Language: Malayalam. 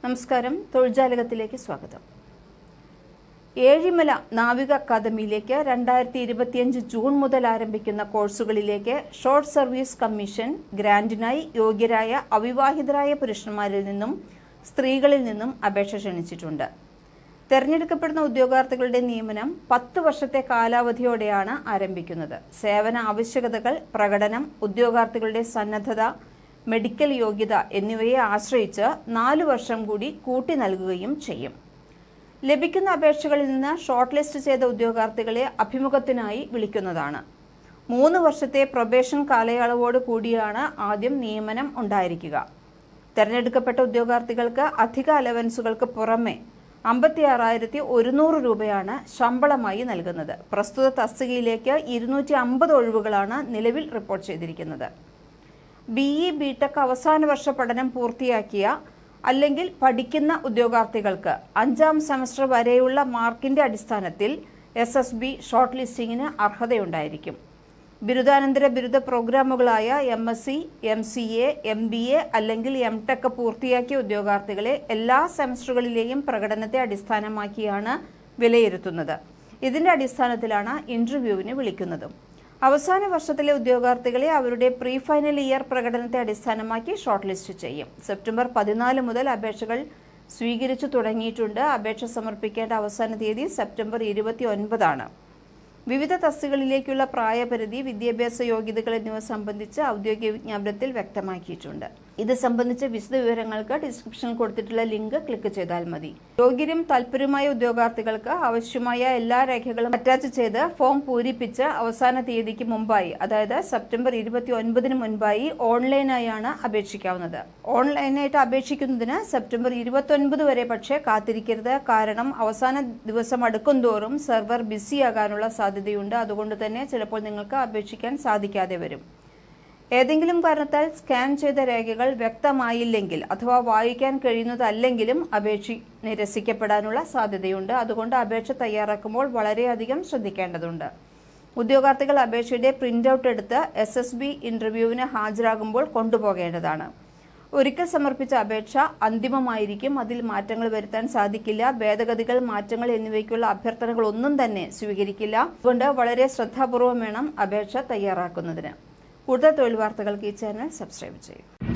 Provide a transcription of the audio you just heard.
നമസ്കാരം, തൊഴിൽജാലകത്തിലേക്ക് സ്വാഗതം. ഏഴിമല നാവിക അക്കാദമിയിലേക്ക് 2025 ജൂൺ മുതൽ ആരംഭിക്കുന്ന കോഴ്സുകളിലേക്ക് ഷോർട്ട് സർവീസ് കമ്മീഷൻ ഗ്രാന്റിനായി യോഗ്യരായ അവിവാഹിതരായ പുരുഷന്മാരിൽ നിന്നും സ്ത്രീകളിൽ നിന്നും അപേക്ഷ ക്ഷണിച്ചിട്ടുണ്ട്. തെരഞ്ഞെടുക്കപ്പെടുന്ന ഉദ്യോഗാർത്ഥികളുടെ നിയമനം 10 വർഷത്തെ കാലാവധിയോടെയാണ് ആരംഭിക്കുന്നത്. സേവന ആവശ്യകതകൾ, പ്രകടനം, ഉദ്യോഗാർത്ഥികളുടെ സന്നദ്ധത, മെഡിക്കൽ യോഗ്യത എന്നിവയെ ആശ്രയിച്ച് 4 വർഷം കൂടി കൂട്ടി നൽകുകയും ചെയ്യും. ലഭിക്കുന്ന അപേക്ഷകളിൽ നിന്ന് ഷോർട്ട് ലിസ്റ്റ് ചെയ്ത ഉദ്യോഗാർത്ഥികളെ അഭിമുഖത്തിനായി വിളിക്കുന്നതാണ്. 3 വർഷത്തെ പ്രൊബേഷൻ കാലയളവോട് കൂടിയാണ് ആദ്യം നിയമനം ഉണ്ടായിരിക്കുക. തെരഞ്ഞെടുക്കപ്പെട്ട ഉദ്യോഗാർത്ഥികൾക്ക് അധിക അലവൻസുകൾക്ക് പുറമെ 56,100 രൂപയാണ് ശമ്പളമായി നൽകുന്നത്. പ്രസ്തുത തസ്തികയിലേക്ക് 250 ഒഴിവുകളാണ് നിലവിൽ റിപ്പോർട്ട് ചെയ്തിരിക്കുന്നത്. BE BTech അവസാന വർഷ പഠനം പൂർത്തിയാക്കിയ അല്ലെങ്കിൽ പഠിക്കുന്ന ഉദ്യോഗാർത്ഥികൾക്ക് 5ാം സെമസ്റ്റർ വരെയുള്ള മാർക്കിന്റെ അടിസ്ഥാനത്തിൽ SSB ഷോർട്ട് ലിസ്റ്റിംഗിന് അർഹതയുണ്ടായിരിക്കും. ബിരുദാനന്തര ബിരുദ പ്രോഗ്രാമുകളായ MSc, MCA, MBA അല്ലെങ്കിൽ MTech പൂർത്തിയാക്കിയ ഉദ്യോഗാർത്ഥികളെ എല്ലാ സെമസ്റ്ററുകളിലെയും പ്രകടനത്തെ അടിസ്ഥാനമാക്കിയാണ് വിലയിരുത്തുന്നത്. ഇതിന്റെ അടിസ്ഥാനത്തിലാണ് ഇന്റർവ്യൂവിന് വിളിക്കുന്നതും. അവസാന വർഷത്തിലെ ഉദ്യോഗാർത്ഥികളെ അവരുടെ പ്രീ ഫൈനൽ ഇയർ പ്രകടനത്തെ അടിസ്ഥാനമാക്കി ഷോർട്ട് ലിസ്റ്റ് ചെയ്യും. സെപ്റ്റംബർ 14 മുതൽ അപേക്ഷകൾ സ്വീകരിച്ചു തുടങ്ങിയിട്ടുണ്ട്. അപേക്ഷ സമർപ്പിക്കേണ്ട അവസാന തീയതി സെപ്റ്റംബർ 29 ആണ്. വിവിധ തസ്തികകളിലേക്കുള്ള പ്രായപരിധി, വിദ്യാഭ്യാസ യോഗ്യതകൾ എന്നിവ സംബന്ധിച്ച് ഔദ്യോഗിക വിജ്ഞാപനത്തിൽ വ്യക്തമാക്കിയിട്ടുണ്ട്. ഇത് സംബന്ധിച്ച വിശദ വിവരങ്ങൾക്ക് ഡിസ്ക്രിപ്ഷനിൽ കൊടുത്തിട്ടുള്ള ലിങ്ക് ക്ലിക്ക് ചെയ്താൽ മതി. യോഗ്യരും താൽപര്യമായ ഉദ്യോഗാർത്ഥികൾക്ക് ആവശ്യമായ എല്ലാ രേഖകളും അറ്റാച്ച് ചെയ്ത് ഫോം പൂരിപ്പിച്ച് അവസാന തീയതിക്ക് മുമ്പായി, അതായത് സെപ്റ്റംബർ 29 മുൻപായി ഓൺലൈനായാണ് അപേക്ഷിക്കാവുന്നത്. ഓൺലൈനായിട്ട് അപേക്ഷിക്കുന്നതിന് സെപ്റ്റംബർ 29 വരെ പക്ഷേ കാത്തിരിക്കരുത്. കാരണം അവസാന ദിവസം അടുക്കുംതോറും സെർവർ ബിസിയാകാനുള്ള സാധ്യതയുണ്ട്. അതുകൊണ്ട് തന്നെ ചിലപ്പോൾ നിങ്ങൾക്ക് അപേക്ഷിക്കാൻ സാധിക്കാതെ വരും. ഏതെങ്കിലും കാരണത്താൽ സ്കാൻ ചെയ്ത രേഖകൾ വ്യക്തമായില്ലെങ്കിൽ അഥവാ വായിക്കാൻ കഴിയുന്നതല്ലെങ്കിലും അപേക്ഷ നിരസിക്കപ്പെടാനുള്ള സാധ്യതയുണ്ട്. അതുകൊണ്ട് അപേക്ഷ തയ്യാറാക്കുമ്പോൾ വളരെയധികം ശ്രദ്ധിക്കേണ്ടതുണ്ട്. ഉദ്യോഗാർത്ഥികൾ അപേക്ഷയുടെ പ്രിന്റ് ഔട്ട് എടുത്ത് SSB ഇന്റർവ്യൂവിന് ഹാജരാകുമ്പോൾ കൊണ്ടുപോകേണ്ടതാണ്. ഒരിക്കൽ സമർപ്പിച്ച അപേക്ഷ അന്തിമമായിരിക്കും. അതിൽ മാറ്റങ്ങൾ വരുത്താൻ സാധിക്കില്ല. ഭേദഗതികൾ, മാറ്റങ്ങൾ എന്നിവയ്ക്കുള്ള അഭ്യർത്ഥനകളൊന്നും തന്നെ സ്വീകരിക്കില്ല. അതുകൊണ്ട് വളരെ ശ്രദ്ധാപൂർവം വേണം അപേക്ഷ തയ്യാറാക്കുന്നതിന്. കൂടുതൽ തൊഴിൽ വാർത്തകൾക്ക് ഈ ചാനൽ സബ്സ്ക്രൈബ് ചെയ്യും.